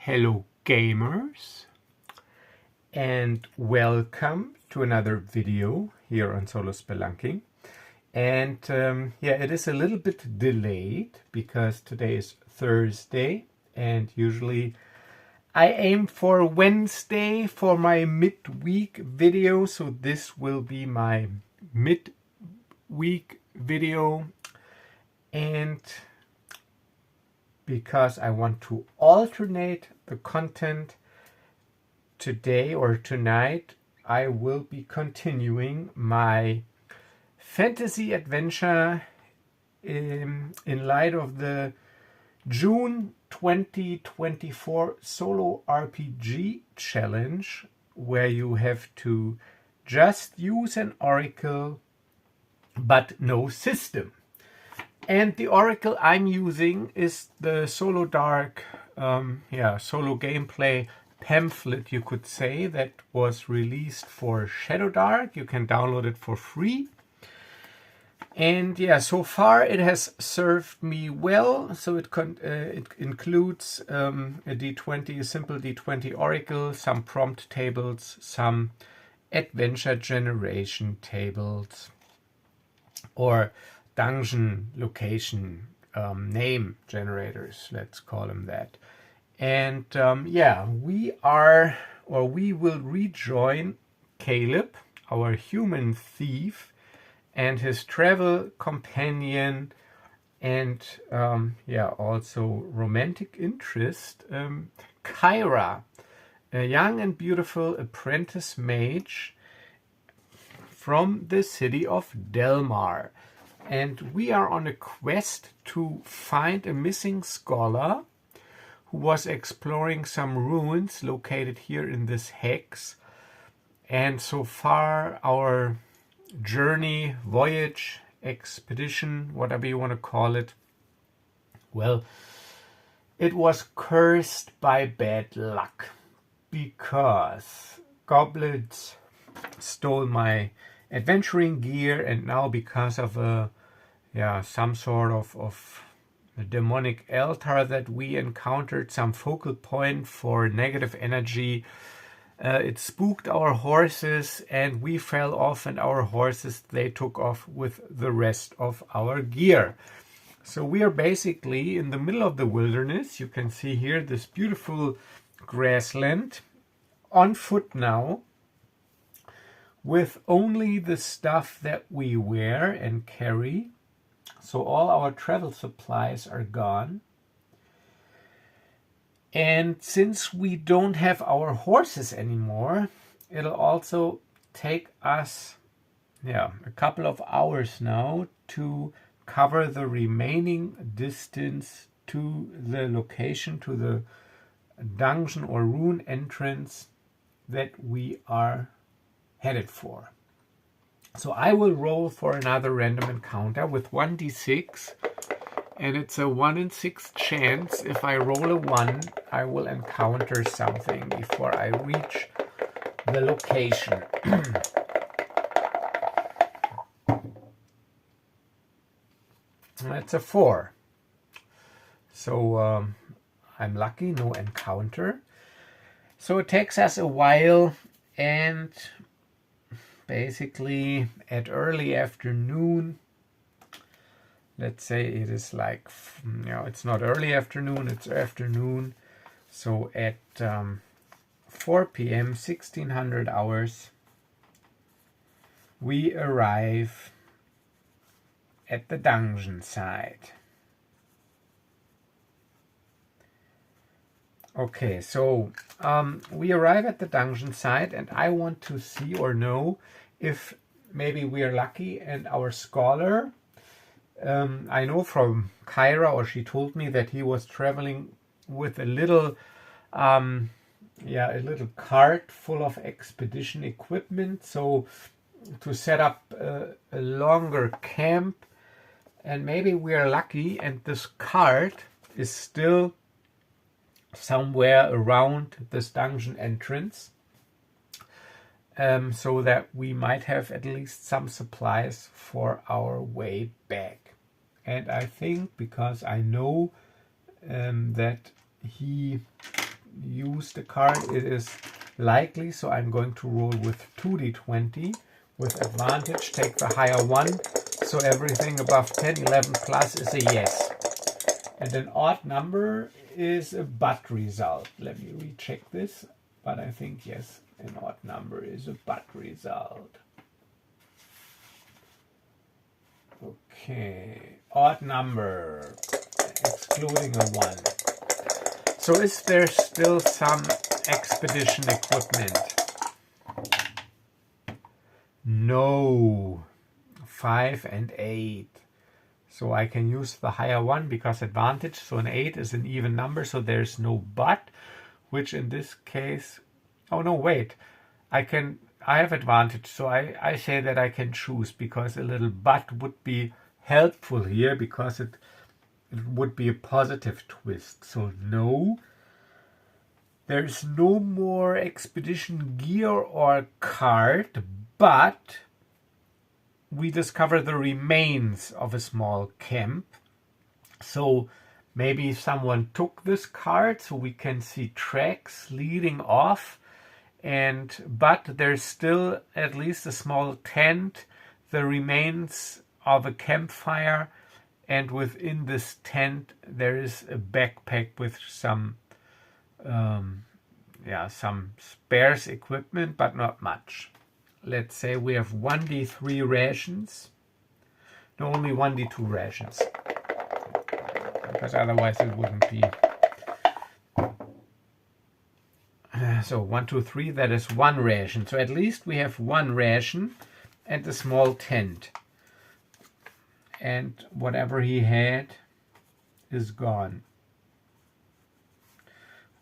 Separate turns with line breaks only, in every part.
Hello gamers, and welcome to another video here on Solo Spelunking. And it is a little bit delayed because today is Thursday and usually I aim for Wednesday for my midweek video, so this will be my midweek video. And because I want to alternate the content today or tonight, I will be continuing my fantasy adventure in light of the June 2024 solo RPG challenge, where you have to just use an oracle but no system. And the oracle I'm using is the Solo Dark, solo gameplay pamphlet, you could say, that was released for Shadow Dark. You can download it for free. And so far it has served me well. So it includes a D20, a simple D20 oracle, some prompt tables, some adventure generation tables, or dungeon location name generators, let's call them that. And we will rejoin Caleb, our human thief, and his travel companion, and also romantic interest, Kyra, a young and beautiful apprentice mage from the city of Delmar. And we are on a quest to find a missing scholar who was exploring some ruins located here in this hex. And so far our journey, voyage, expedition, whatever you want to call it, well, it was cursed by bad luck because goblins stole my adventuring gear, and now because of some sort of a demonic altar that we encountered, some focal point for negative energy, it spooked our horses and we fell off, and our horses, they took off with the rest of our gear. So we are basically in the middle of the wilderness. You can see here this beautiful grassland, on foot now, with only the stuff that we wear and carry. So all our travel supplies are gone. And since we don't have our horses anymore, it'll also take us a couple of hours now to cover the remaining distance to the location, to the dungeon or rune entrance that we are headed for. So I will roll for another random encounter with 1d6, and it's a 1 in 6 chance. If I roll a 1, I will encounter something before I reach the location. It's a 4. So I'm lucky, no encounter. So it takes us a while, and basically at early afternoon, let's say it is like, it's not early afternoon, it's afternoon. So at 4 p.m., 1600 hours, we arrive at the dungeon site. Okay, so we arrive at the dungeon site, and I want to see or know if maybe we are lucky and our scholar, I know from Kyra, or she told me that he was traveling with a little cart full of expedition equipment, so to set up a longer camp. And maybe we are lucky and this cart is still somewhere around this dungeon entrance, so that we might have at least some supplies for our way back. And I think, because I know that he use the card, it is likely, so I'm going to roll with 2d20 with advantage, take the higher one, so everything above 10, 11 plus is a yes. And an odd number is a but result. Let me recheck this, but I think yes, an odd number is a but result. Okay, odd number, excluding a 1. So is there still some expedition equipment? No. 5 and 8. So I can use the higher one because advantage. So an 8 is an even number, so there's no but, which in this case, oh no, wait. I have advantage, so I say that I can choose, because a little but would be helpful here, because it would be a positive twist. So no, there's no more expedition gear or card, but we discover the remains of a small camp. So maybe someone took this card, so we can see tracks leading off, but there's still at least a small tent, the remains of a campfire, and within this tent there is a backpack with some some spares equipment, but not much. Let's say we have 1d3 rations. No, only 1d2 rations, because otherwise it wouldn't be. So 1, 2, 3, that is 1 ration. So at least we have 1 ration and a small tent. And whatever he had is gone.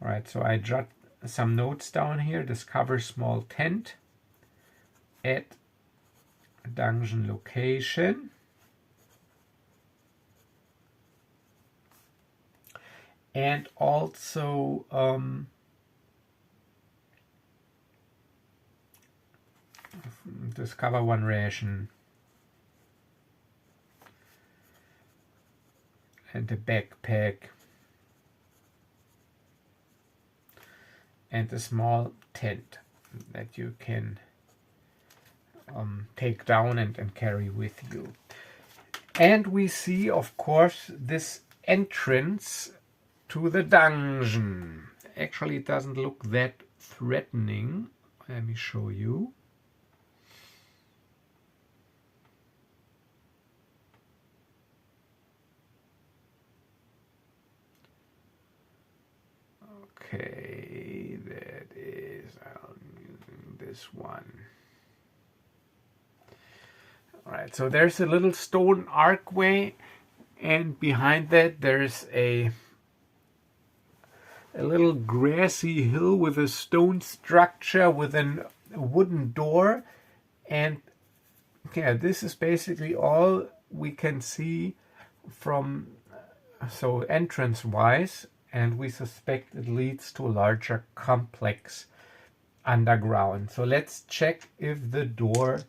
Alright, so I jot some notes down here. Discover small tent at dungeon location. And also discover 1 ration and a backpack and a small tent that you can take down and carry with you. And we see, of course, this entrance to the dungeon. Actually, it doesn't look that threatening. Let me show you. Okay, that is this one. All right, so there's a little stone archway, and behind that there's a little grassy hill with a stone structure with a wooden door. And yeah, this is basically all we can see from, so entrance wise, and we suspect it leads to a larger complex underground. So let's check if the door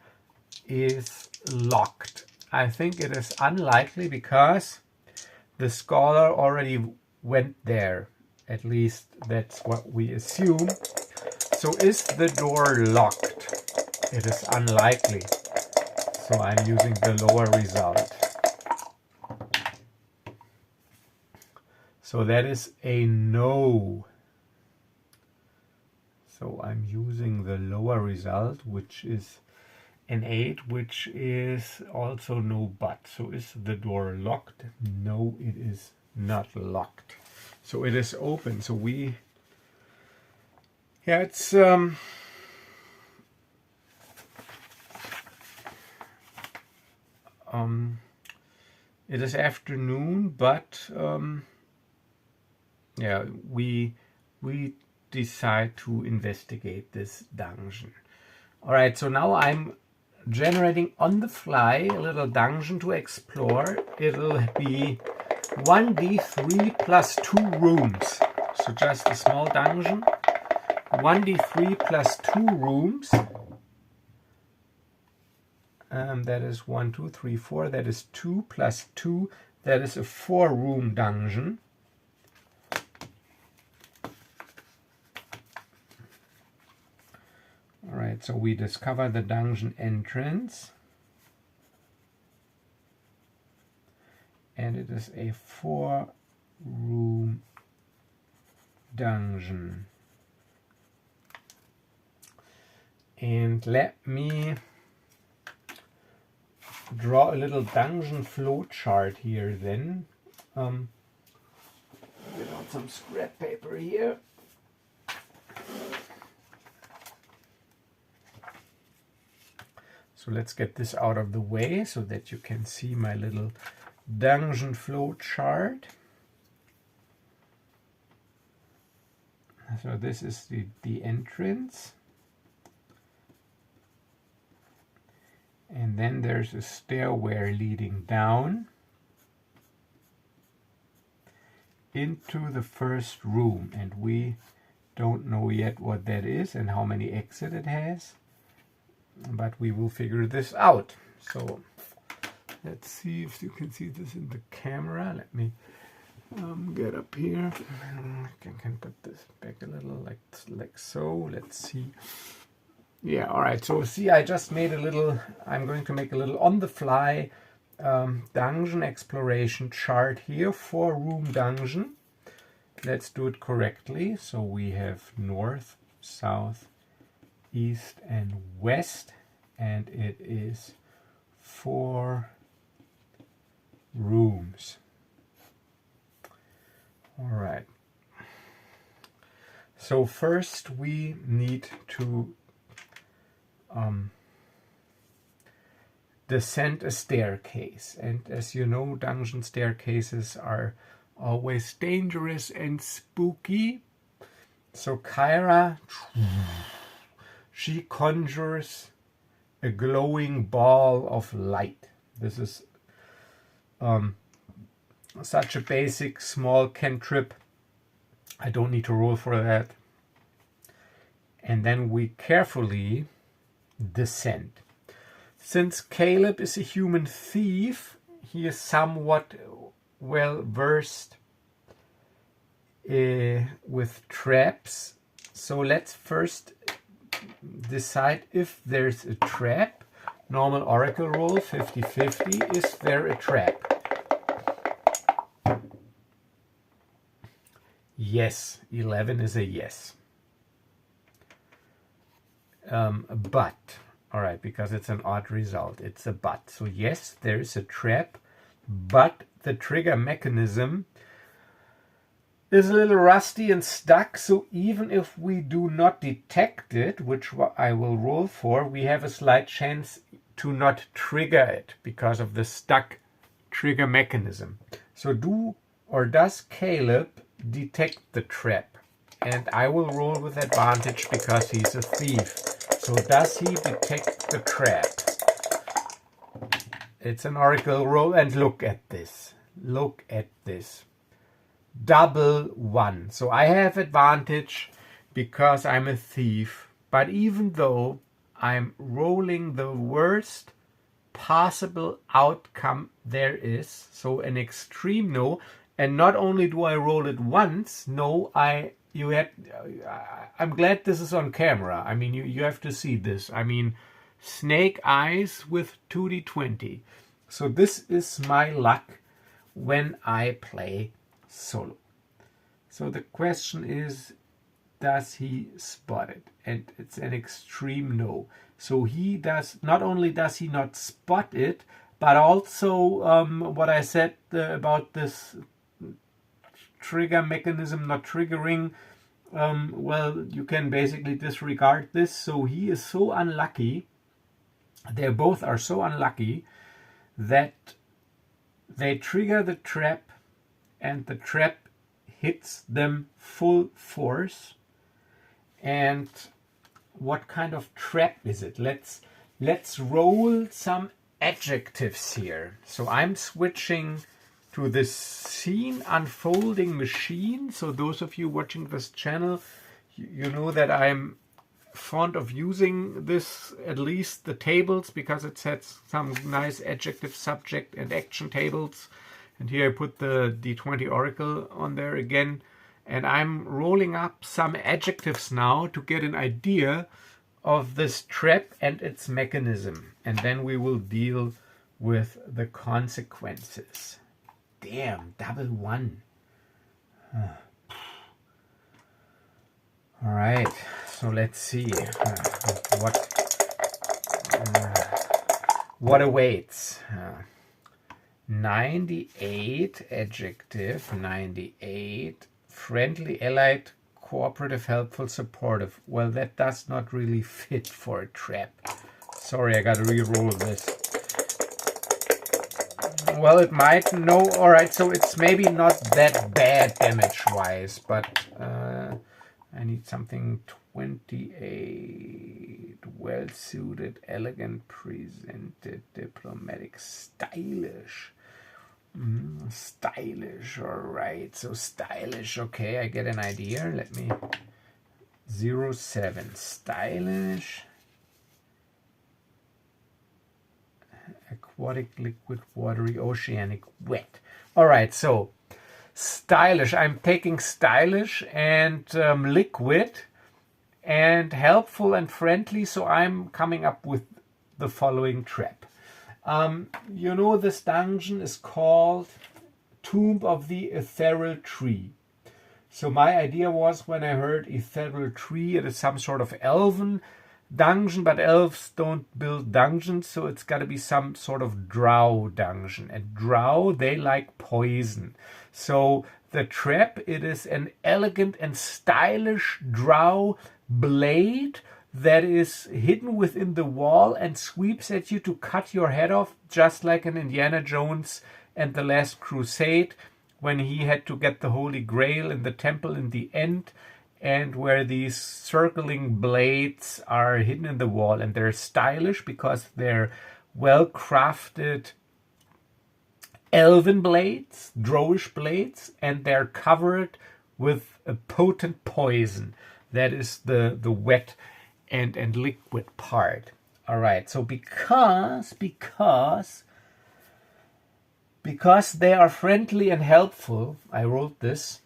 is locked. I think it is unlikely, because the scholar already went there. At least that's what we assume. So is the door locked? It is unlikely. So I'm using the lower result. So that is a no. So I'm using the lower result, which is an 8, which is also no but. So is the door locked? No, it is not locked. So it is open. So we, yeah, it's it is afternoon, but yeah, we decide to investigate this dungeon. All right, so now I'm generating on the fly a little dungeon to explore. It'll be 1d3 plus 2 rooms. So just a small dungeon. 1d3 plus 2 rooms. That is 1, 2, 3, 4. That is 2 plus 2. That is a 4-room dungeon. Alright, so we discover the dungeon entrance. And it is a 4-room dungeon. And let me draw a little dungeon flow chart here then. Get out some scrap paper here. So let's get this out of the way so that you can see my little dungeon flow chart. So this is the entrance. And then there's a stairway leading down into the first room. And we don't know yet what that is and how many exits it has. But we will figure this out. So let's see if you can see this in the camera. Let me get up here. I can put this back a little like so. Let's see. Yeah, all right. So see, I just made a little, I'm going to make a little on-the-fly dungeon exploration chart here. 4-room dungeon. Let's do it correctly. So we have north, south, east, and west. And it is 4 rooms. All right. So first we need to descend a staircase, and as you know, dungeon staircases are always dangerous and spooky. So Kyra, she conjures a glowing ball of light. This is such a basic small cantrip. I don't need to roll for that. And then we carefully descend. Since Caleb is a human thief, he is somewhat well versed with traps. So let's first decide if there's a trap. Normal oracle roll, 50-50. Is there a trap? Yes, 11 is a yes. But, all right, because it's an odd result, it's a but. So yes, there is a trap, but the trigger mechanism is a little rusty and stuck. So even if we do not detect it, which I will roll for, we have a slight chance to not trigger it because of the stuck trigger mechanism. So does Caleb detect the trap? And I will roll with advantage because he's a thief. So does he detect the trap? It's an oracle roll, and look at this. Look at this. Double 1. So I have advantage because I'm a thief. But even though I'm rolling the worst possible outcome there is, so an extreme no, and not only do I roll it once, no, I'm glad this is on camera. I mean, you have to see this. I mean, snake eyes with 2d20. So this is my luck when I play solo. So the question is, does he spot it? And it's an extreme no. So he does, not only does he not spot it, but also what I said about this trigger mechanism not triggering, well, you can basically disregard this. So he is so unlucky, they both are so unlucky that they trigger the trap and the trap hits them full force. And what kind of trap is it? Let's roll some adjectives here. So I'm switching to this scene unfolding machine. So those of you watching this channel, you know that I'm fond of using this, at least the tables, because it sets some nice adjective, subject, and action tables. And here I put the D20 Oracle on there again. And I'm rolling up some adjectives now to get an idea of this trap and its mechanism, and then we will deal with the consequences. Damn, double one. All right, so let's see what awaits. 98 adjective, 98 friendly, allied, cooperative, helpful, supportive. Well, that does not really fit for a trap. Sorry, I gotta re-roll this. Well, it might. No, alright, so it's maybe not that bad damage-wise, but I need something 28. Well-suited, elegant, presented, diplomatic, stylish. Stylish, alright, so stylish. Okay, I get an idea. Let me... 07, stylish. Aquatic, liquid, watery, oceanic, wet. All right, so stylish. I'm taking stylish and liquid and helpful and friendly, so I'm coming up with the following trap. You know, this dungeon is called Tomb of the Ethereal Tree. So my idea was, when I heard Ethereal Tree, it is some sort of elven dungeon, but elves don't build dungeons, so it's got to be some sort of drow dungeon. And drow, they like poison. So the trap, it is an elegant and stylish drow blade that is hidden within the wall and sweeps at you to cut your head off, just like in Indiana Jones and the Last Crusade, when he had to get the Holy Grail in the temple in the end, and where these circling blades are hidden in the wall. And they're stylish because they're well-crafted elven blades, drowish blades, and they're covered with a potent poison. That is the wet and liquid part. All right, so because they are friendly and helpful, I wrote this,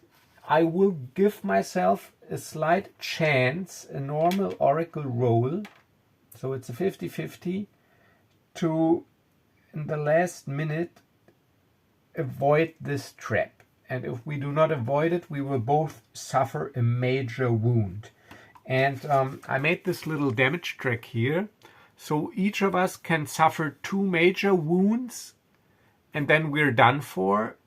I will give myself a slight chance, a normal oracle roll, so it's a 50-50, to, in the last minute, avoid this trap. And if we do not avoid it, we will both suffer a major wound. And I made this little damage track here, so each of us can suffer 2 major wounds, and then we're done for,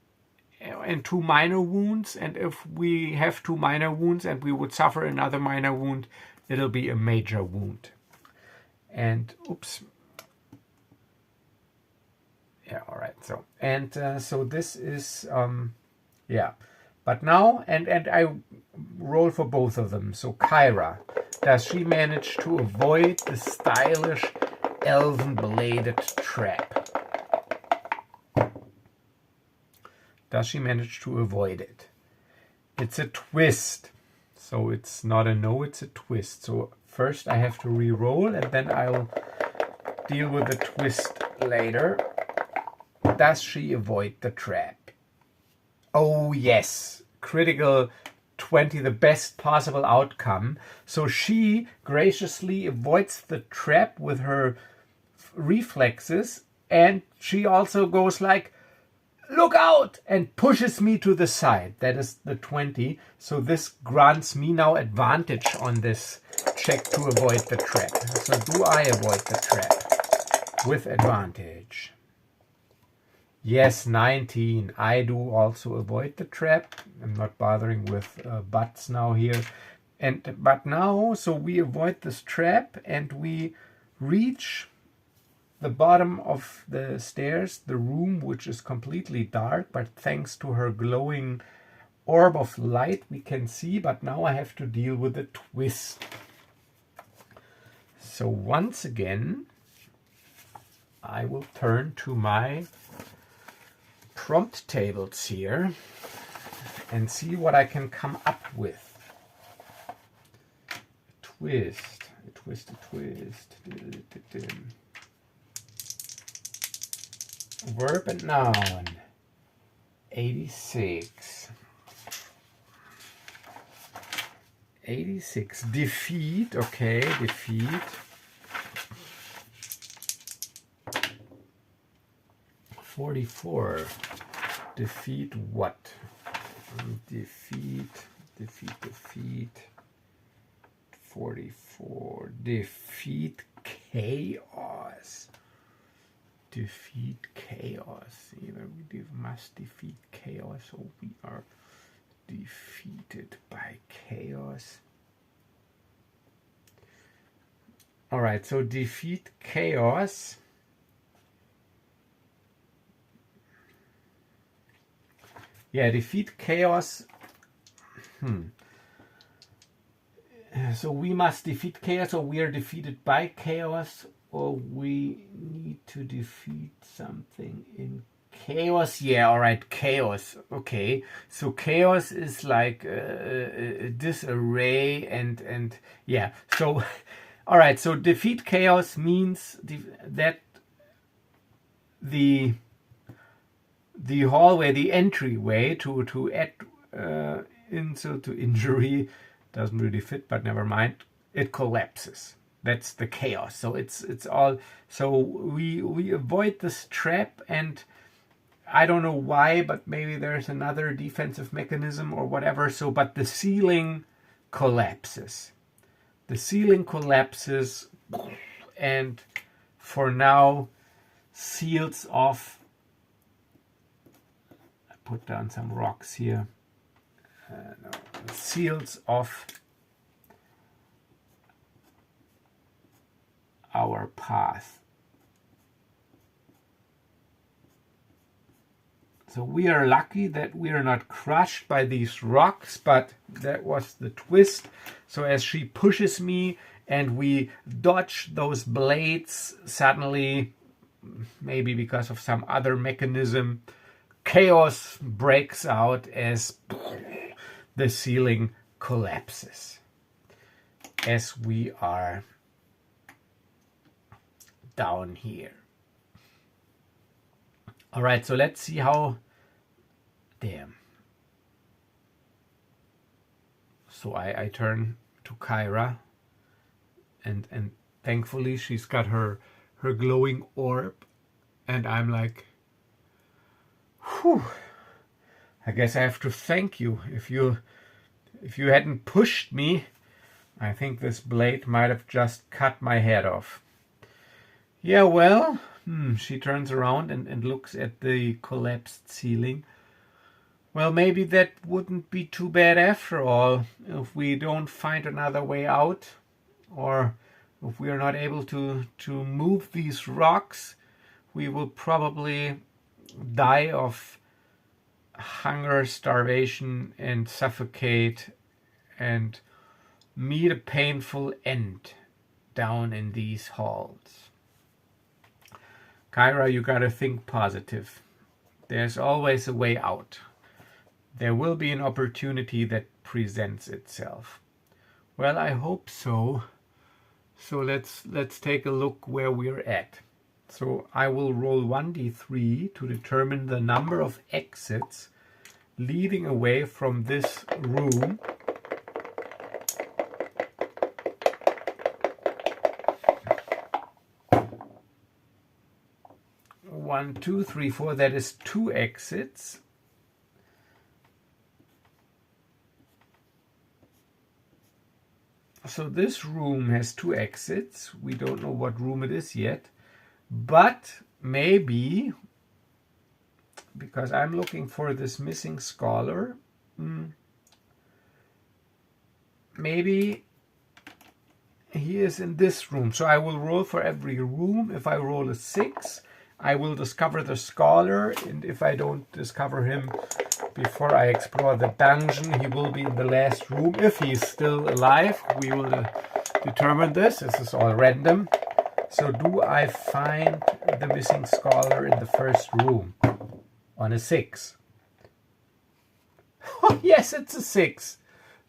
and 2 minor wounds. And if we have 2 minor wounds and we would suffer another minor wound, it'll be a major wound. And oops, yeah, all right. So and so this is yeah. But now, and I roll for both of them. So Kyra, does she manage to avoid the stylish elven bladed trap? Does she manage to avoid it? It's a twist. So it's not a no, it's a twist. So first I have to re-roll, and then I'll deal with the twist later. Does she avoid the trap? Oh yes, critical 20, the best possible outcome. So she graciously avoids the trap with her reflexes, and she also goes like, look out, and pushes me to the side. That is the 20. So this grants me now advantage on this check to avoid the trap. So do I avoid the trap with advantage? Yes, 19. I do also avoid the trap. I'm not bothering with buts now here. But now, so we avoid this trap and we reach the bottom of the stairs, the room, which is completely dark, but thanks to her glowing orb of light we can see. But now I have to deal with the twist. So once again, I will turn to my prompt tables here and see what I can come up with. Twist, a twist, a twist. Verb and noun. 86. 86. Defeat. Okay, defeat. 44. Defeat what? Defeat. 44. Defeat chaos. Defeat chaos. Either we must defeat chaos or we are defeated by chaos. All right, so defeat chaos. Yeah, defeat chaos. So we must defeat chaos, or we are defeated by chaos, or we need to defeat something in chaos. Yeah, all right, chaos. Okay, so chaos is like disarray and yeah. So, all right, so defeat chaos means that the hallway, the entryway to add insult to injury doesn't really fit, but never mind. It collapses. That's the chaos. So it's all. So we avoid this trap, and I don't know why, but maybe there's another defensive mechanism or whatever. So, but the ceiling collapses. The ceiling collapses, and for now seals off. I put down some rocks here. No, seals off our path. So we are lucky that we are not crushed by these rocks, but that was the twist. So as she pushes me and we dodge those blades, suddenly, maybe because of some other mechanism, chaos breaks out as the ceiling collapses as we are down here. All right, so let's see how. Damn. So I turn to Kyra, and thankfully she's got her glowing orb, and I'm like, whew. I guess I have to thank you. If you hadn't pushed me, I think this blade might have just cut my head off. Yeah, well, she turns around and looks at the collapsed ceiling. Well, maybe that wouldn't be too bad after all. If we don't find another way out, or if we are not able to move these rocks, we will probably die of hunger, starvation, and suffocate, and meet a painful end down in these halls. Kyra, you gotta think positive. There's always a way out. There will be an opportunity that presents itself. Well, I hope so. So let's take a look where we're at. So I will roll 1d3 to determine the number of exits leading away from this room. One, two, three, four. That is 2 exits. So this room has 2 exits. We don't know what room it is yet. But maybe, because I'm looking for this missing scholar, maybe he is in this room. So I will roll for every room. If I roll a 6, I will discover the scholar. And if I don't discover him before I explore the dungeon, he will be in the last room. If he is still alive, we will determine this. This is all random. So do I find the missing scholar in the first room? On a 6. Oh, yes, it's a 6.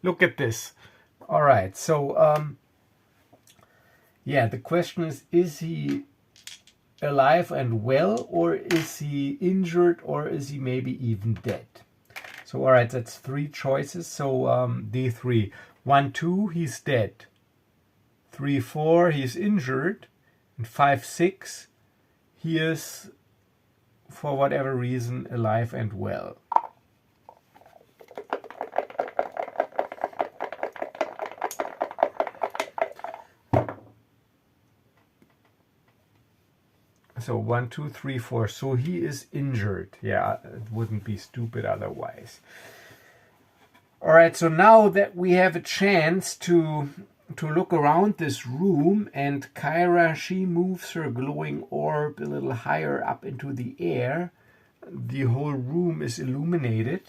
Look at this. All right, so, yeah, the question is he alive and well, or is he injured, or is he maybe even dead? So all right, that's 3 choices. So D3. 1, 2, he's dead. 3, 4, he's injured. And 5, 6, he is, for whatever reason, alive and well. So 1, 2, 3, 4. So he is injured. Yeah, it wouldn't be stupid otherwise. All right, so now that we have a chance to look around this room, and Kyra, she moves her glowing orb a little higher up into the air. The whole room is illuminated.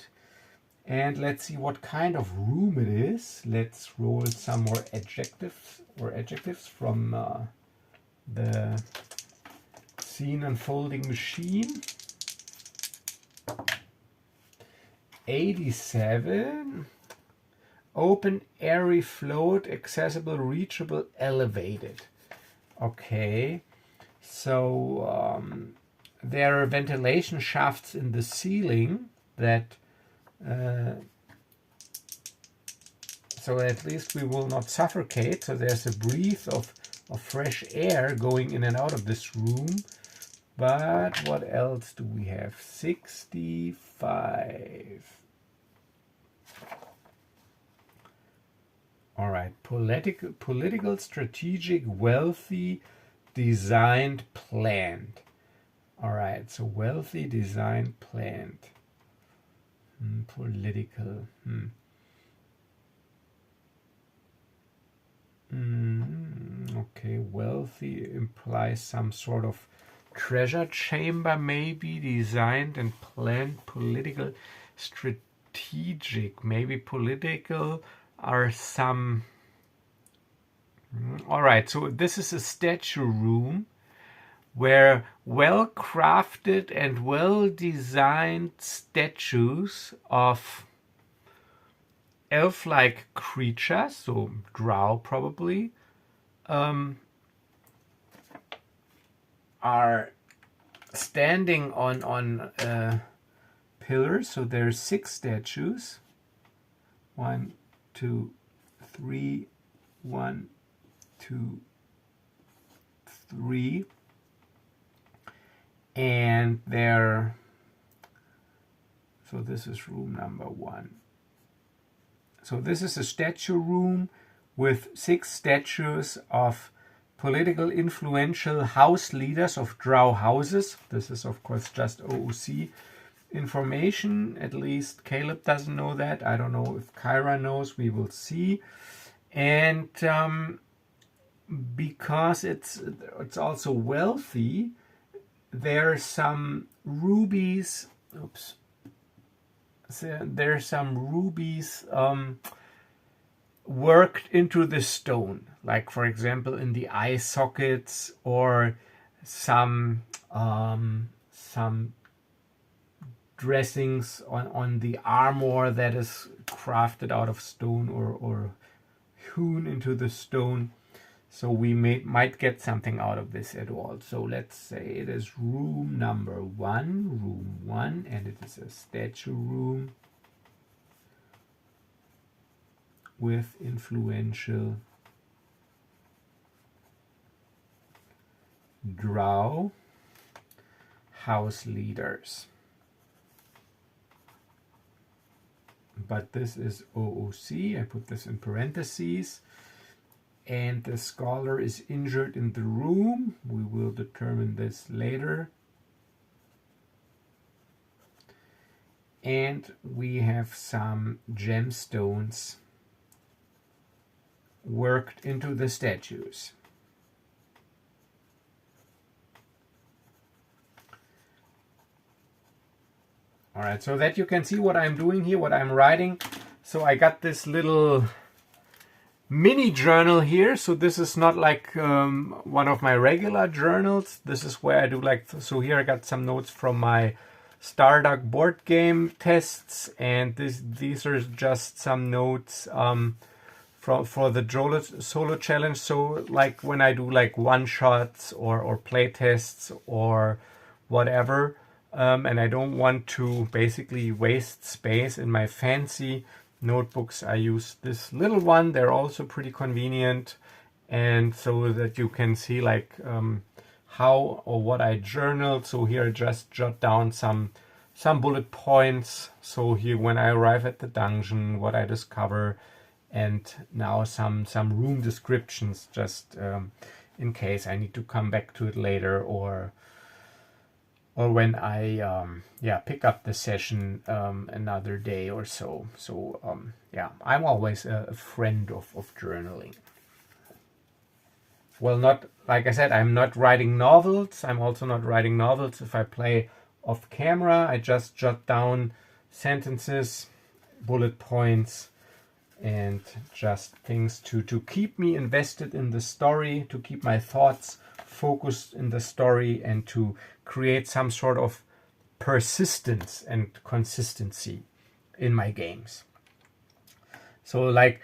And let's see what kind of room it is. Let's roll some more adjectives from the scene unfolding machine. 87. Open, airy, float, accessible, reachable, elevated. Okay, so there are ventilation shafts in the ceiling that so at least we will not suffocate. So there's a breath of fresh air going in and out of this room. But what else do we have? 65. All right, political, strategic, wealthy, designed, planned. All right, so wealthy, designed, planned. Political. Okay, wealthy implies some sort of treasure chamber, maybe, designed and planned. Political, strategic, maybe political are some. All right, so this is a statue room where well-crafted and well-designed statues of elf-like creatures, so drow probably, are standing on pillars. So there's 6 statues. 1, 2, 3, 1, 2, 3. And there, so this is room number 1. So this is a statue room with 6 statues of political influential house leaders of drow houses. This is of course just OOC information. At least Caleb doesn't know that. I don't know if Kyra knows. We will see. And because it's also wealthy, there's some rubies. Oops. So there's some rubies worked into the stone, like for example in the eye sockets, or some dressings on the armor that is crafted out of stone or hewn into the stone. So we might get something out of this at all. So let's say it is room number 1, and it is a statue room with influential drow house leaders. But this is OOC. I put this in parentheses. And the scholar is injured in the room. We will determine this later. And we have some gemstones worked into the statues. All right, so that you can see what I'm doing here, what I'm writing. So I got this little mini journal here. So this is not like one of my regular journals. This is where I do like, so here I got some notes from my Stardock board game tests, and these are just some notes for the solo challenge. So like when I do like one shots or play tests or whatever, and I don't want to basically waste space in my fancy notebooks. I use this little one. They're also pretty convenient, and so that you can see like how or what I journaled. So here I just jot down some bullet points. So here when I arrive at the dungeon, what I discover, and now some room descriptions, just in case I need to come back to it later, or when I pick up the session another day or so. So I'm always a friend of journaling. Well, not like I said, I'm not writing novels. I'm also not writing novels if I play off camera. I just jot down sentences, bullet points, and just things to keep me invested in the story, to keep my thoughts focused in the story, and to create some sort of persistence and consistency in my games. So like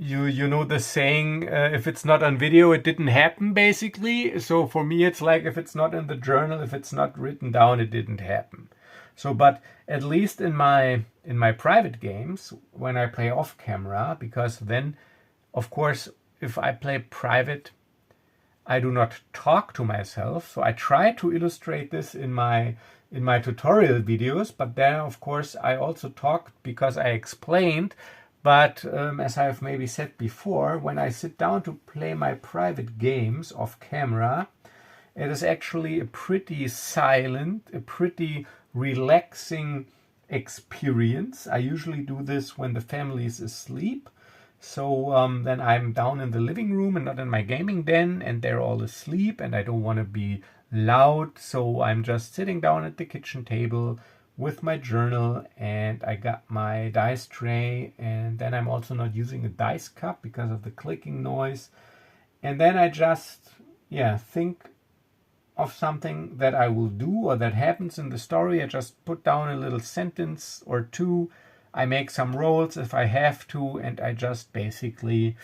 you know the saying, if it's not on video, it didn't happen, basically. So for me, it's like if it's not in the journal, if it's not written down, it didn't happen. So, but at least in my private games, when I play off camera, because then, of course, if I play private, I do not talk to myself. So I try to illustrate this in my tutorial videos, but then, of course, I also talk because I explained. But as I've maybe said before, when I sit down to play my private games off camera, it is actually a pretty silent, a pretty relaxing experience. I usually do this when the family is asleep. So then I'm down in the living room and not in my gaming den, and they're all asleep, and I don't want to be loud. So I'm just sitting down at the kitchen table with my journal, and I got my dice tray, and then I'm also not using a dice cup because of the clicking noise. And then I just think of something that I will do or that happens in the story. I just put down a little sentence or two. I make some rolls if I have to, and I just basically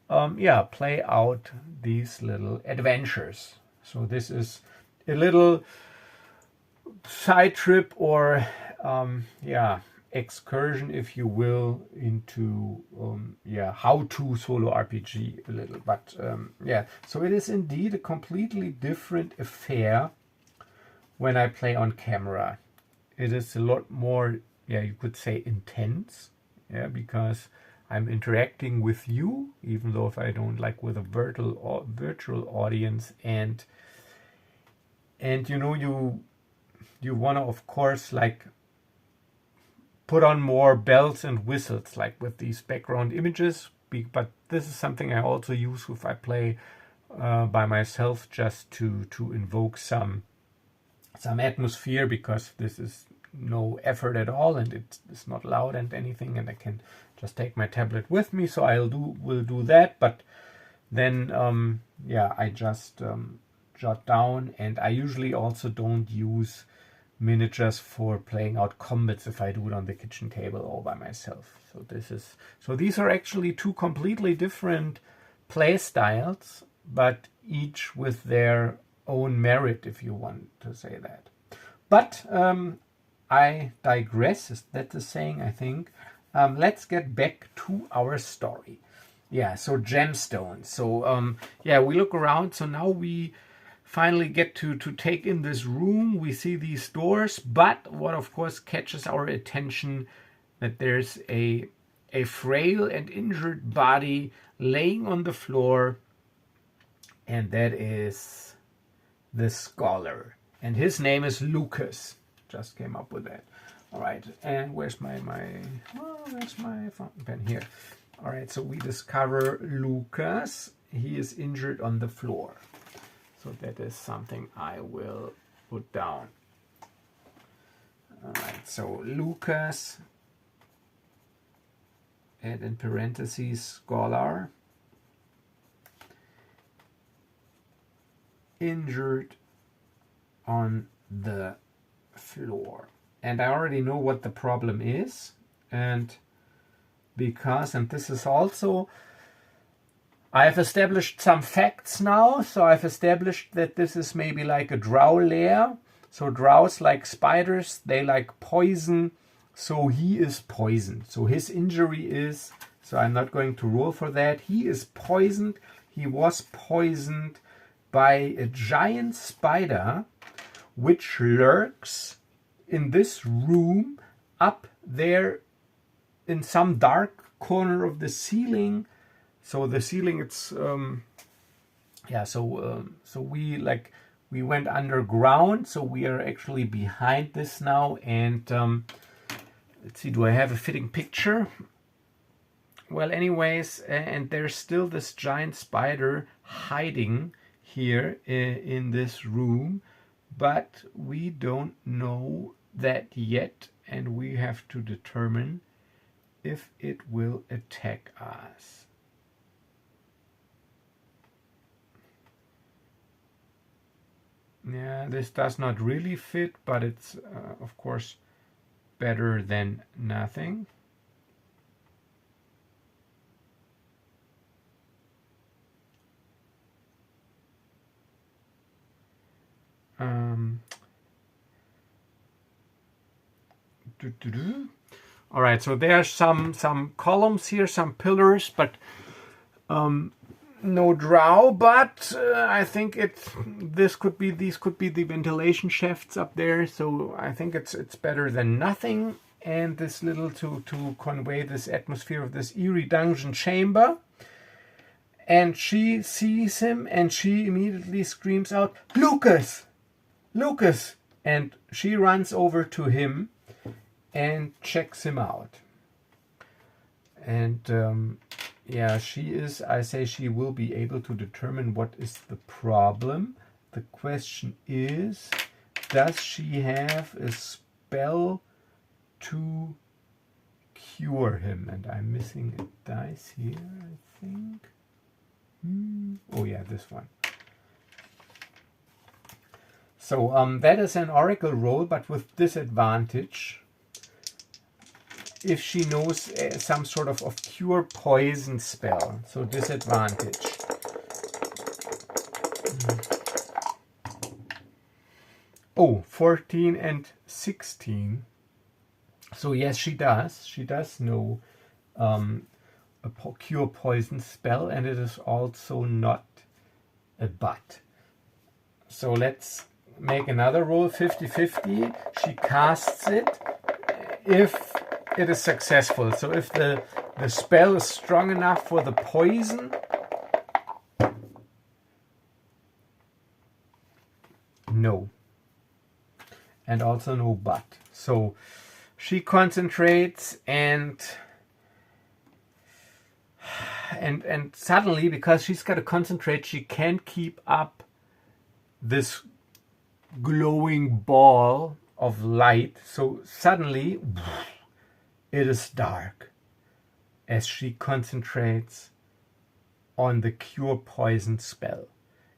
play out these little adventures. So this is a little side trip or excursion, if you will, into how to solo RPG a little. But so it is indeed a completely different affair when I play on camera. It is a lot more, you could say, intense, because I'm interacting with you, even though if I don't, like with a virtual audience, and you want to, of course, like put on more bells and whistles, like with these background images. But this is something I also use if I play by myself, just to invoke some atmosphere, because this is no effort at all, and it's not loud and anything, and I can just take my tablet with me. So will do that. But then I just jot down, and I usually also don't use miniatures for playing out combats if I do it on the kitchen table all by myself. So these are actually two completely different play styles, but each with their own merit, if you want to say that. But I digress. Is that the saying? I think. Let's get back to our story. So gemstones. So we look around. So now we finally get to take in this room. We see these doors, but what of course catches our attention, that there's a frail and injured body laying on the floor, and that is the scholar, and his name is Lucas. Just came up with that. All right, and where's my fountain pen? Here. All right, so we discover Lucas. He is injured on the floor. So that is something I will put down. All right, so Lucas, and in parentheses, scholar, injured on the floor. And I already know what the problem is, and this is also, I've established some facts now. So I've established that this is maybe like a drow lair, So drows, like spiders, they like poison. So he is poisoned. So his injury is, so I'm not going to roll for that. He is poisoned. He was poisoned by a giant spider which lurks in this room up there in some dark corner of the ceiling. So the ceiling, it's so we went underground, so we are actually behind this now. And let's see, do I have a fitting picture? Well, anyways, and there's still this giant spider hiding here in this room, but we don't know that yet, and we have to determine if it will attack us. Yeah, this does not really fit, but it's of course better than nothing. All right, so there are some columns here, some pillars, but no drow. But I think these could be the ventilation shafts up there. So I think it's better than nothing. And this little to convey this atmosphere of this eerie dungeon chamber. And she sees him, and she immediately screams out, "Lucas! Lucas!" And she runs over to him and checks him out. And yeah, I say she will be able to determine what is the problem. The question is, does she have a spell to cure him? And I'm missing a dice here, I think. Oh yeah, this one. So that is an oracle roll, but with disadvantage if she knows some sort of cure poison spell. So disadvantage. Oh, 14 and 16. So yes, she does. She does know a cure poison spell, and it is also not a butt. So let's make another roll, 50-50. She casts it if it is successful. So if the spell is strong enough for the poison, no. And also no butt. So she concentrates and suddenly, because she's got to concentrate, she can't keep up this glowing ball of light. So suddenly it is dark as she concentrates on the cure poison spell.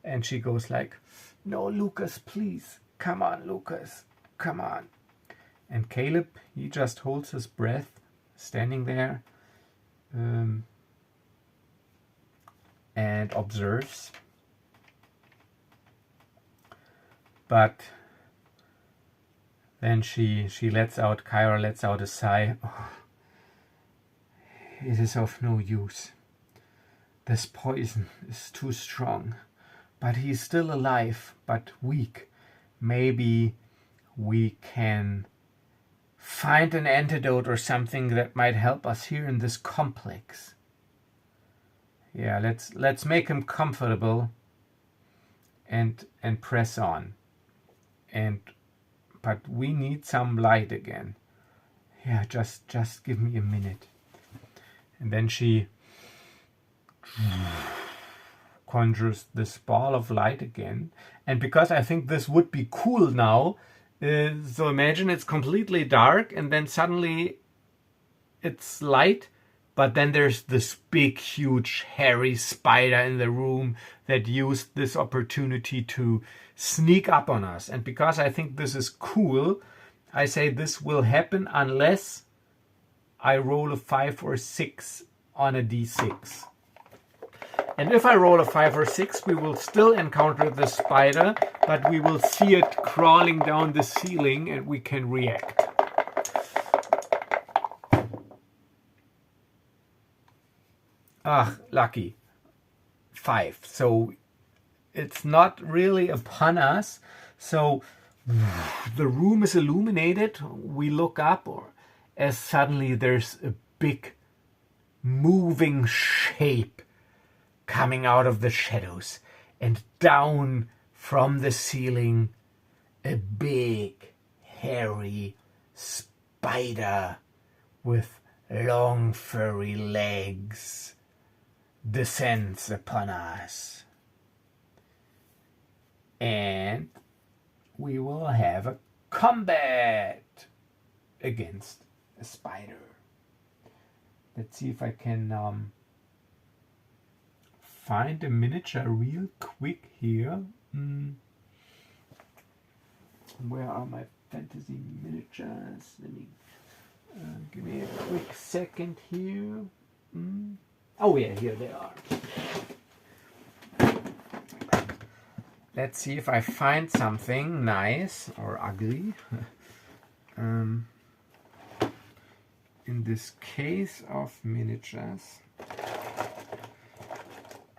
And she goes like, "No, Lucas, please. Come on, Lucas. Come on." And Caleb, he just holds his breath, standing there, and observes. But then Kyra lets out a sigh. "Oh, it is of no use. This poison is too strong. But he's still alive, but weak. Maybe we can find an antidote or something that might help us here in this complex. Yeah, let's make him comfortable and press on. But we need some light again. Yeah, just give me a minute." And then she conjures this ball of light again. And because I think this would be cool now, so imagine it's completely dark and then suddenly it's light, but then there's this big, huge, hairy spider in the room that used this opportunity to sneak up on us. And because I think this is cool, I say this will happen unless I roll a 5 or 6 on a d6. And if I roll a 5 or 6, we will still encounter the spider, but we will see it crawling down the ceiling and we can react. Ah, lucky. 5. So it's not really upon us. So the room is illuminated. We look up as suddenly there's a big moving shape coming out of the shadows, and down from the ceiling a big hairy spider with long furry legs descends upon us. And we will have a combat against a spider. Let's see if I can find a miniature real quick here. Where are my fantasy miniatures? Let me give me a quick second here. Oh yeah, here they are. Let's see if I find something nice or ugly. In this case of miniatures.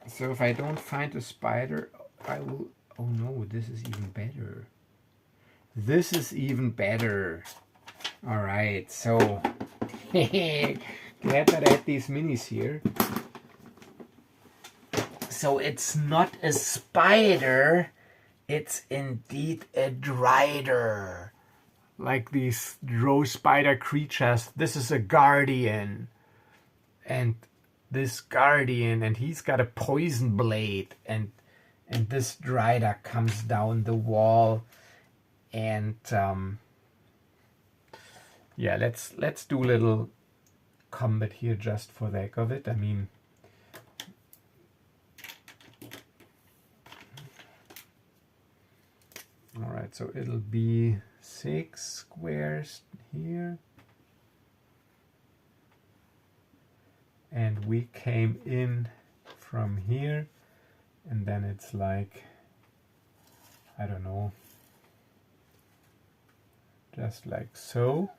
So if I don't find a spider, I will... Oh no, this is even better. This is even better. Alright, so... Glad that I had these minis here. So it's not a spider, it's indeed a drider. Like these drow spider creatures. This is a guardian. And this guardian, and he's got a poison blade. And this drider comes down the wall. And yeah, let's do a little combat here just for the heck of it. I mean, alright, so it'll be 6 squares here. And we came in from here. And then it's like, I don't know, just like so.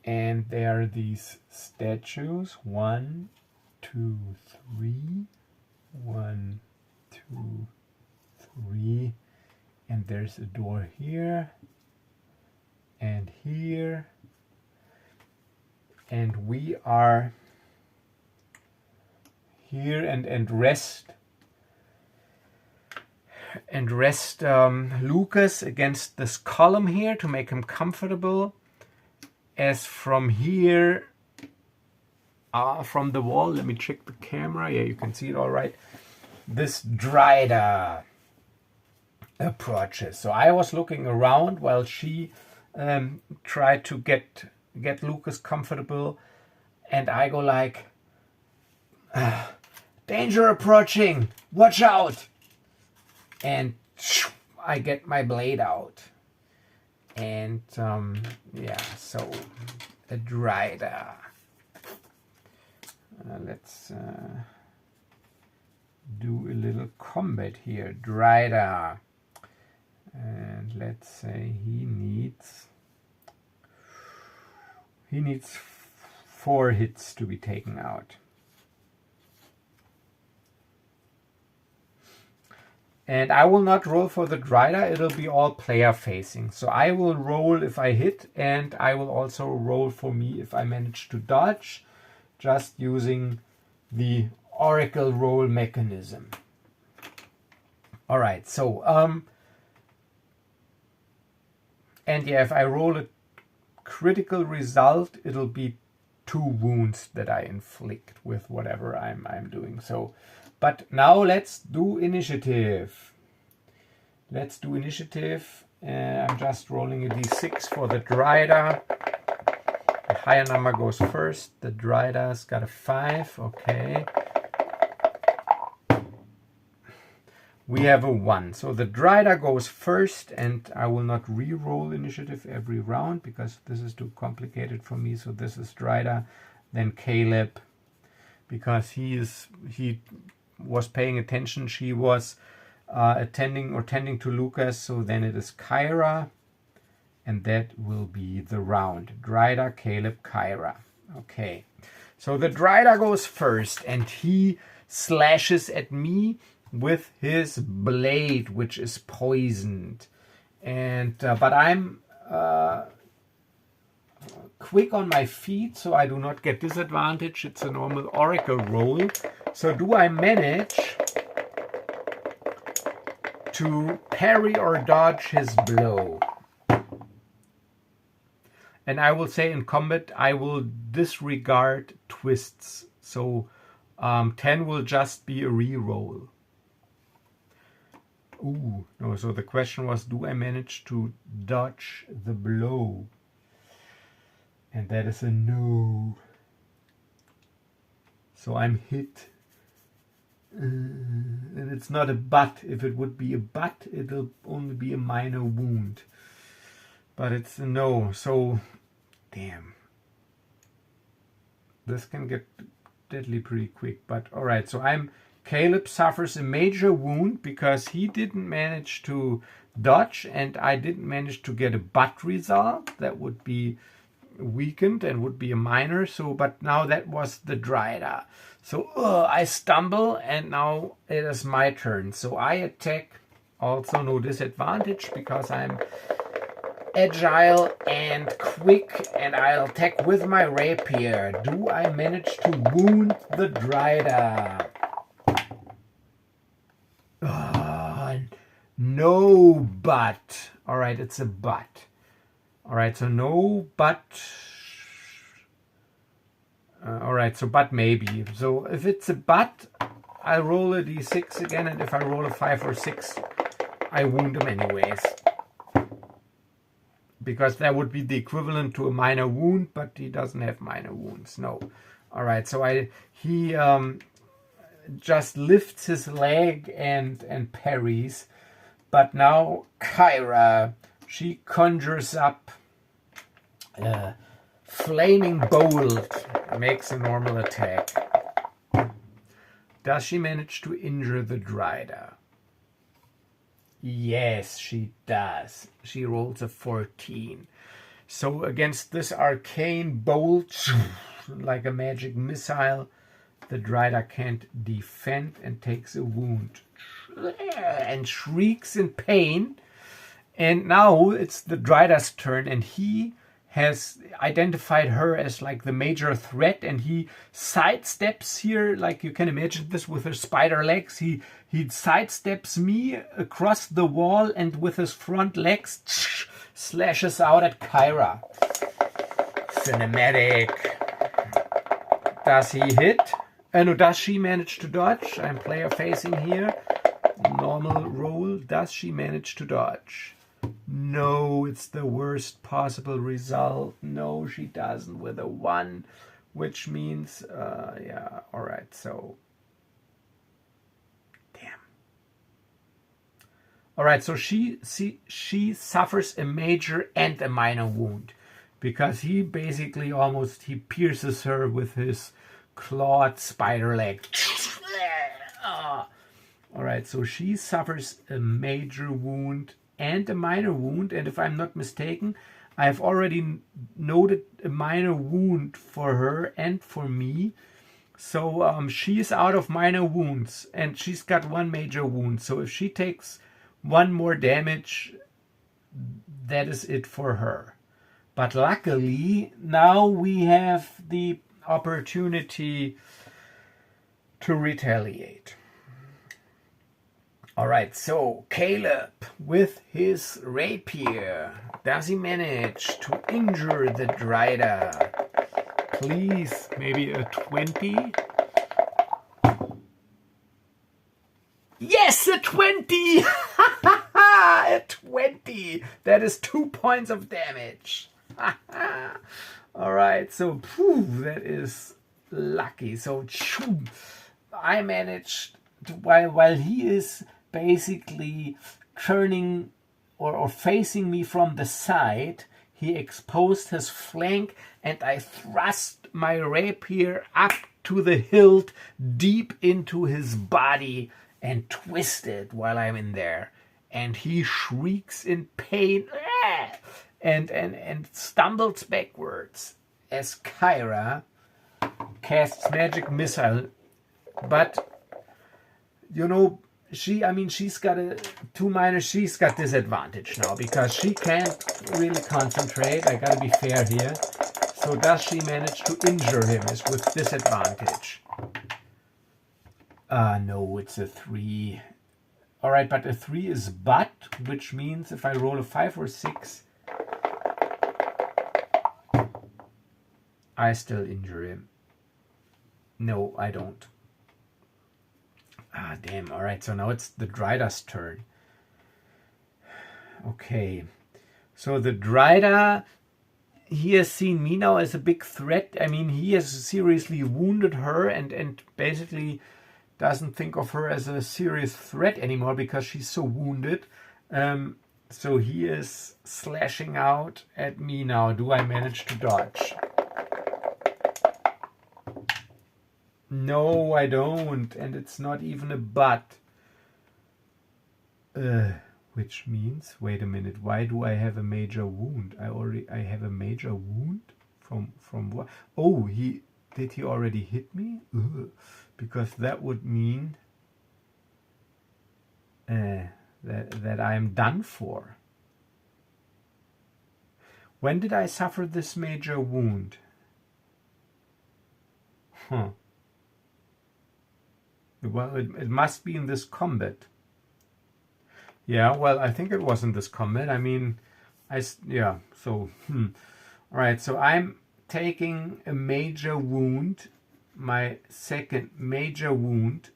And there are these statues. 1, 2, 3. 1, 2, 3. And there's a door here and here, and we are here and rest Lucas against this column here to make him comfortable. As from here, from the wall, let me check the camera. Yeah, you can see it all right. This drider approaches. So I was looking around while she tried to get Lucas comfortable, and I go like, danger approaching, watch out, and I get my blade out, and yeah, so a drider. Let's do a little combat here. Drider. And let's say he needs 4 hits to be taken out. And I will not roll for the drider, it'll be all player facing. So I will roll if I hit, and I will also roll for me if I manage to dodge, just using the Oracle roll mechanism. Alright, so and yeah, if I roll a critical result, it'll be 2 wounds that I inflict with whatever I'm doing. So, but now let's do initiative. Let's do initiative. I'm just rolling a d6 for the drider. The higher number goes first. The drider's got a 5. Okay. We have a 1. So the drider goes first, and I will not re-roll initiative every round because this is too complicated for me. So this is drider, then Caleb, because he was paying attention. She was attending or tending to Lucas. So then it is Kyra, and that will be the round. Dryda, Caleb, Kyra. Okay, so the Dryda goes first, and he slashes at me with his blade, which is poisoned. And but I'm quick on my feet, so I do not get disadvantage. It's a normal oracle roll. So do I manage to parry or dodge his blow? And I will say in combat, I will disregard twists. So 10 will just be a re-roll. Ooh, no, so the question was, do I manage to dodge the blow? And that is a no. So I'm hit. And it's not a butt. If it would be a butt, it'll only be a minor wound. But it's a no. So, damn. This can get deadly pretty quick. But alright, so Caleb suffers a major wound because he didn't manage to dodge, and I didn't manage to get a butt result. That would be weakened and would be a minor. So, but now that was the Dryda. So I stumble, and now it is my turn. So I attack, also no disadvantage because I'm agile and quick, and I'll attack with my rapier. Do I manage to wound the Dryda? No, but. Alright, it's a but. Alright, so no, but. Alright, so but maybe. So if it's a but, I roll a d6 again, and if I roll a 5 or 6, I wound him anyways. Because that would be the equivalent to a minor wound, but he doesn't have minor wounds. No. Alright, so he just lifts his leg and parries. But now Kyra, she conjures up a flaming bolt, makes a normal attack. Does she manage to injure the Dryda? Yes, she does. She rolls a 14. So against this arcane bolt, like a magic missile, the Dryda can't defend and takes a wound. And shrieks in pain. And now it's the Dryda's turn, and he has identified her as like the major threat, and he sidesteps here, like you can imagine this with her spider legs. He sidesteps me across the wall, and with his front legs slashes out at Kyra. Cinematic. Does he hit? No, does she manage to dodge? I'm player facing here. Normal roll. Does she manage to dodge? No, it's the worst possible result. No, she doesn't with a 1, which means, yeah, alright, so. Damn. Alright, so she suffers a major and a minor wound because he basically he pierces her with his clawed spider leg. Alright, so she suffers a major wound and a minor wound, and if I'm not mistaken, I've already noted a minor wound for her and for me. So she's out of minor wounds, and she's got 1 major wound. So if she takes 1 more damage, that is it for her. But luckily, now we have the opportunity to retaliate. Alright, so Caleb with his rapier. Does he manage to injure the Dryda? Please, maybe a 20? Yes, a 20! A 20! That is 2 points of damage. Alright, so that is lucky. So I managed to, while he is basically turning or facing me from the side, he exposed his flank, and I thrust my rapier up to the hilt deep into his body and twist it while I'm in there. And he shrieks in pain and stumbles backwards as Kyra casts magic missile. But you know, she's got she's got disadvantage now because she can't really concentrate. I gotta be fair here. So does she manage to injure him is with disadvantage? No, it's a 3. All right, but a 3 is but, which means if I roll a 5 or 6, I still injure him. No, I don't. Damn. All right, so now it's the Dryda's turn. Okay. So the Dryda, he has seen me now as a big threat. I mean, he has seriously wounded her and basically doesn't think of her as a serious threat anymore because she's so wounded. So he is slashing out at me now. Do I manage to dodge? No, I don't. And it's not even a but. Which means, wait a minute, why do I have a major wound? I have a major wound? From what? Oh, did he already hit me? Ugh. Because that would mean that I'm done for. When did I suffer this major wound? Well, it must be in this combat. Yeah, well, I think it was in this combat. I mean, so, All right, so I'm taking a major wound, my second major wound,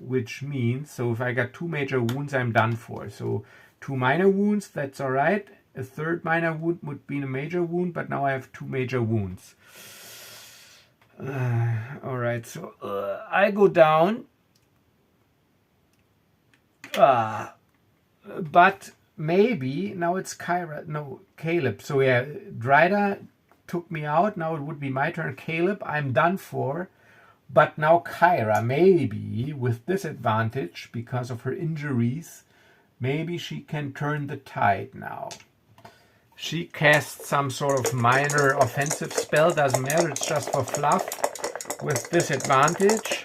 which means, so if I got 2 major wounds, I'm done for. So 2 minor wounds, that's all right. A third minor wound would be a major wound, but now I have 2 major wounds. All right, so I go down. But maybe now it's Caleb. So yeah, Dryda took me out. Now it would be my turn. Caleb, I'm done for. But now Kyra, maybe with disadvantage because of her injuries, maybe she can turn the tide now. She casts some sort of minor offensive spell. Doesn't matter. It's just for fluff with disadvantage.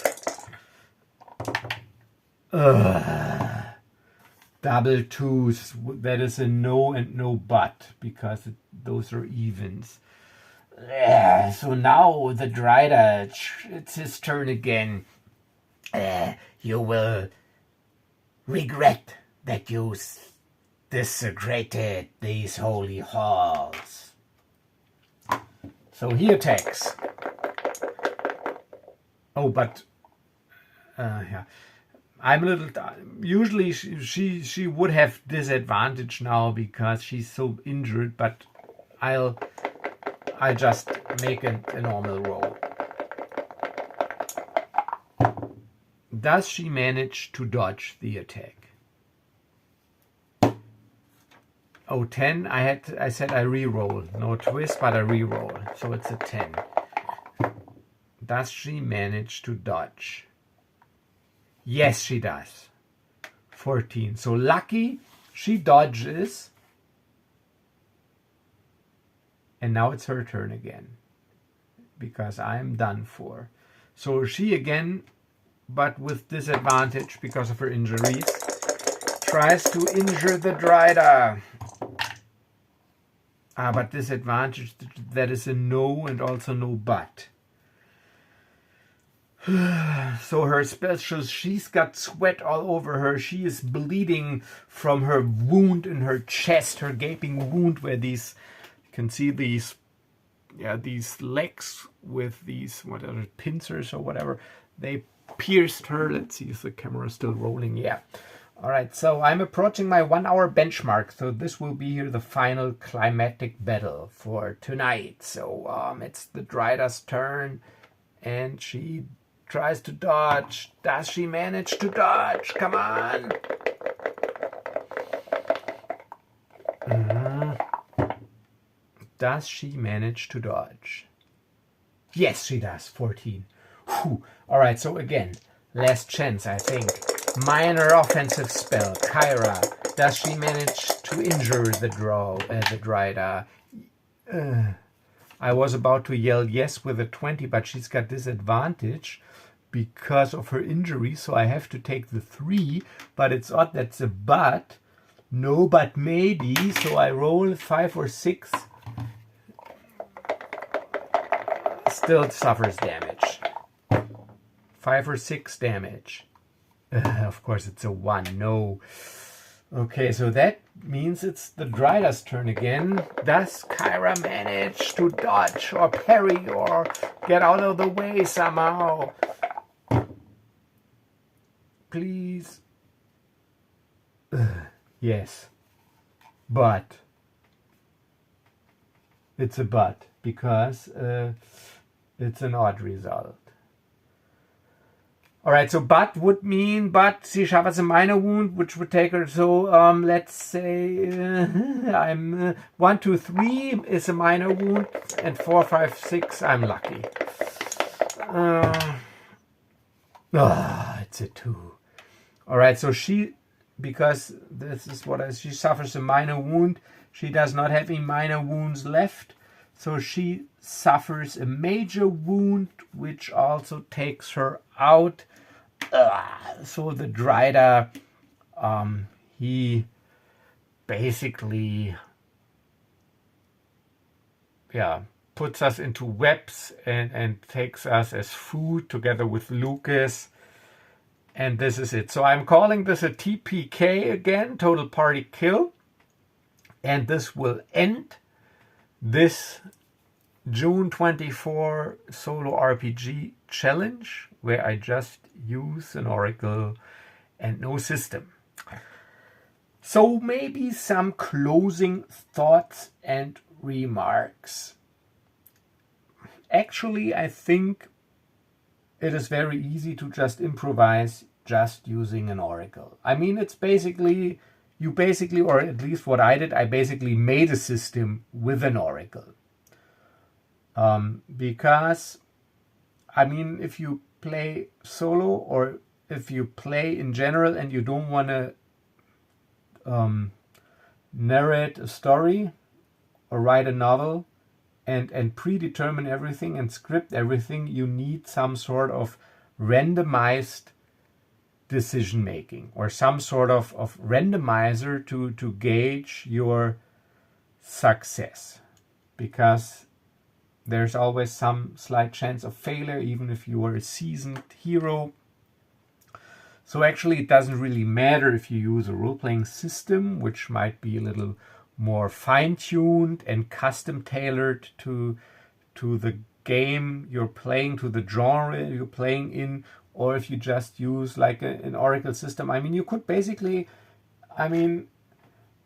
Double 2s. That is a no and no but because those are evens. So now the Dryda, it's his turn again. You will regret that you desecrated these holy halls. So he attacks. Oh, but yeah, I'm a little. Usually she would have disadvantage now because she's so injured. But I just make a normal roll. Does she manage to dodge the attack? Oh, 10. I said I re-roll. No twist, but I re-roll. So it's a 10. Does she manage to dodge? Yes, she does. 14. So lucky she dodges. And now it's her turn again. Because I'm done for. So she again, but with disadvantage because of her injuries, tries to injure the Dryda. But disadvantage, that is a no and also no but. So her special, she's got sweat all over her. She is bleeding from her wound in her chest, her gaping wound where these, you can see these legs with these, what are it, pincers or whatever. They pierced her. Let's see if the camera is still rolling. Yeah. All right, so I'm approaching my 1 hour benchmark. So this will be here the final climatic battle for tonight. So it's the Dryda's turn and she tries to dodge. Does she manage to dodge? Come on. Does she manage to dodge? Yes, she does. 14. Whew. All right, so again, last chance, I think. Minor offensive spell. Kyra. Does she manage to injure the Dryda? I was about to yell yes with a 20, but she's got disadvantage because of her injury, so I have to take the 3, but it's odd that's a but. No, but maybe, so I roll 5 or 6. Still suffers damage. 5 or 6 damage. Of course, it's a 1. No. Okay, so that means it's the Dryda's turn again. Does Kyra manage to dodge or parry or get out of the way somehow? Please. Yes. But. It's a but because it's an odd result. Alright, so but would mean, but she suffers a minor wound, which would take her, so let's say I'm 1, 2, 3 is a minor wound, and 4, 5, 6 I'm lucky. It's a 2. Alright, so she, because this is what she suffers a minor wound, she does not have any minor wounds left, so she suffers a major wound, which also takes her out. So the Dryda, he basically, puts us into webs and takes us as food together with Lucas. And this is it. So I'm calling this a TPK again, total party kill. And this will end this June 24 solo RPG challenge, where I just use an oracle and no system. So maybe some closing thoughts and remarks. Actually, I think it is very easy to just improvise just using an oracle. I mean, it's basically, or at least what I did, I basically made a system with an oracle. Because, I mean, if you play solo or if you play in general and you don't want to narrate a story or write a novel and predetermine everything and script everything, you need some sort of randomized decision making or some sort of randomizer to gauge your success, because there's always some slight chance of failure, even if you are a seasoned hero. So actually it doesn't really matter if you use a role-playing system, which might be a little more fine-tuned and custom-tailored to the game you're playing, to the genre you're playing in, or if you just use like an oracle system. I mean, you could basically, and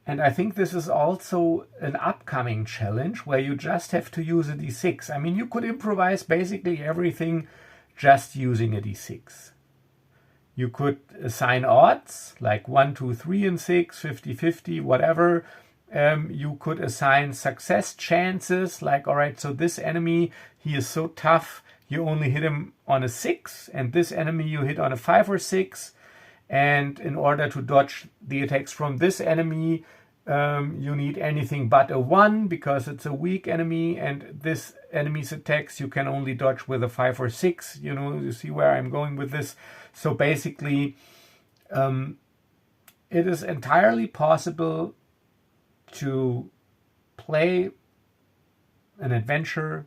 I think this is also an upcoming challenge where you just have to use a d6. I mean, you could improvise basically everything just using a d6. You could assign odds, like 1, 2, 3, and 6, 50, 50, whatever. You could assign success chances, like, all right, so this enemy, he is so tough, you only hit him on a 6, and this enemy you hit on a 5 or 6. And in order to dodge the attacks from this enemy, you need anything but a 1 because it's a weak enemy, and this enemy's attacks you can only dodge with a 5 or 6. You see where I'm going with this. So basically, it is entirely possible to play an adventure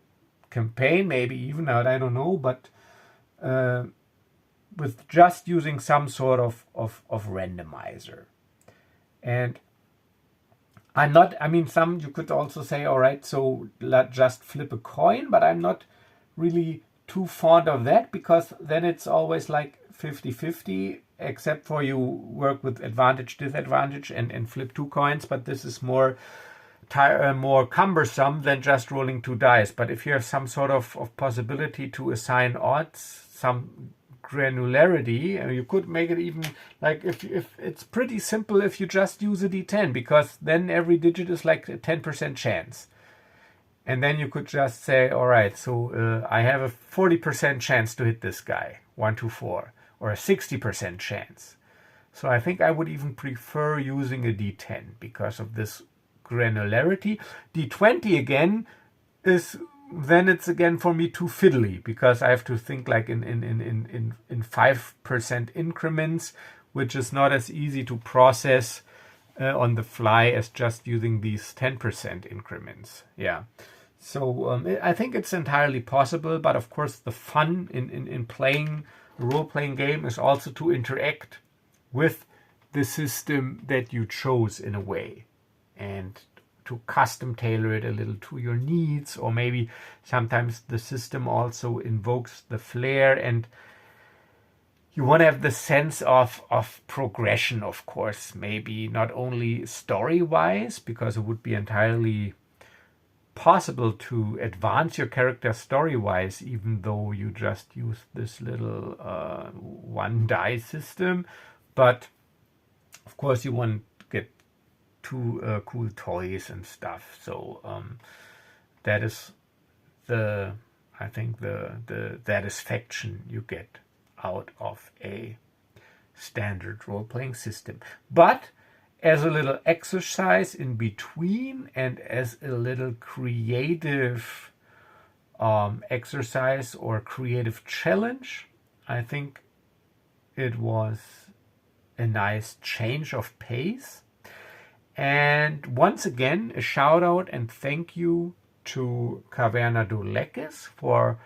campaign, maybe even out, I don't know, but with just using some sort of randomizer. And some you could also say, all right, so just flip a coin, but I'm not really too fond of that, because then it's always like 50-50, except for you work with advantage, disadvantage, and flip 2 coins, but this is more cumbersome than just rolling 2 dice. But if you have some sort of possibility to assign odds, some granularity, you could make it even like, if it's pretty simple if you just use a d10, because then every digit is like a 10% chance. And then you could just say, all right, so I have a 40% chance to hit this guy, 1 to 4, or a 60% chance. So I think I would even prefer using a D10 because of this granularity. D20 again is, then it's again for me too fiddly because I have to think like in 5% increments, which is not as easy to process on the fly as just using these 10% increments. Yeah. So I think it's entirely possible, but of course the fun in playing a role-playing game is also to interact with the system that you chose in a way and to custom tailor it a little to your needs, or maybe sometimes the system also invokes the flair and you want to have the sense of progression, of course, maybe not only story-wise, because it would be entirely possible to advance your character story-wise, even though you just use this little one die system. But of course, you want to get two cool toys and stuff. So that is I think the satisfaction you get out of a standard role-playing system. But as a little exercise in between and as a little creative exercise or creative challenge, I think it was a nice change of pace. And once again, a shout out and thank you to Caverna do Leques for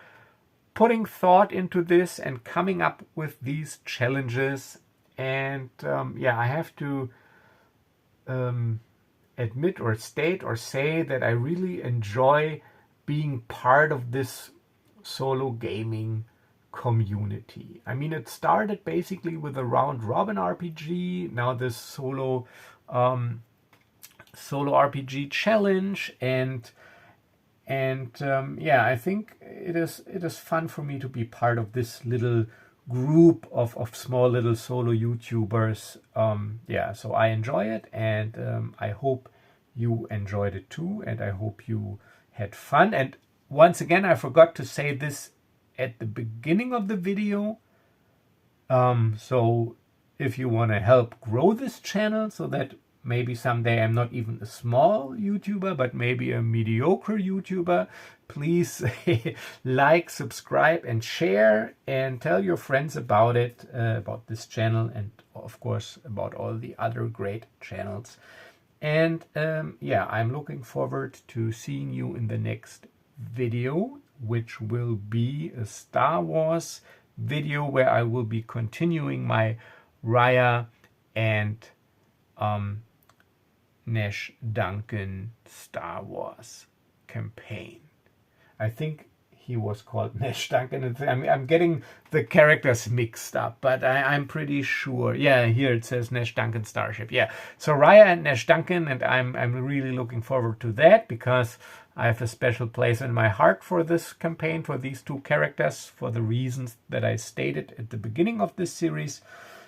putting thought into this and coming up with these challenges. And I have to admit or state or say that I really enjoy being part of this solo gaming community. I mean, it started basically with a round robin RPG, now this solo RPG challenge, and I think it is fun for me to be part of this little group of small little solo YouTubers. So I enjoy it, and I hope you enjoyed it too, and I hope you had fun. And once again, I forgot to say this at the beginning of the video. So if you want to help grow this channel so that maybe someday I'm not even a small YouTuber, but maybe a mediocre YouTuber, please like, subscribe, and share, and tell your friends about it, about this channel, and of course about all the other great channels. And I'm looking forward to seeing you in the next video, which will be a Star Wars video where I will be continuing my Raya and Nash Duncan Star Wars campaign. I think he was called Nash Duncan. I'm getting the characters mixed up, but I'm pretty sure. Yeah, here it says Nash Duncan Starship. Yeah, so Raya and Nash Duncan, and I'm really looking forward to that because I have a special place in my heart for this campaign, for these two characters, for the reasons that I stated at the beginning of this series.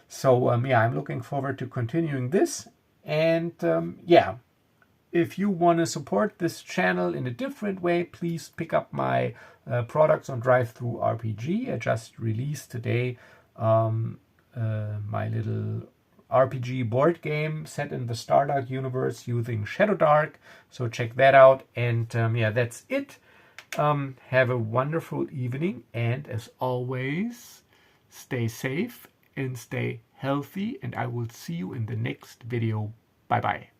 So I'm looking forward to continuing this. And if you want to support this channel in a different way, please pick up my products on DriveThruRPG. I just released today my little RPG board game set in the Stardark universe using Shadowdark. So check that out. And that's it. Have a wonderful evening. And as always, stay safe and stay healthy. And I will see you in the next video. Bye-bye.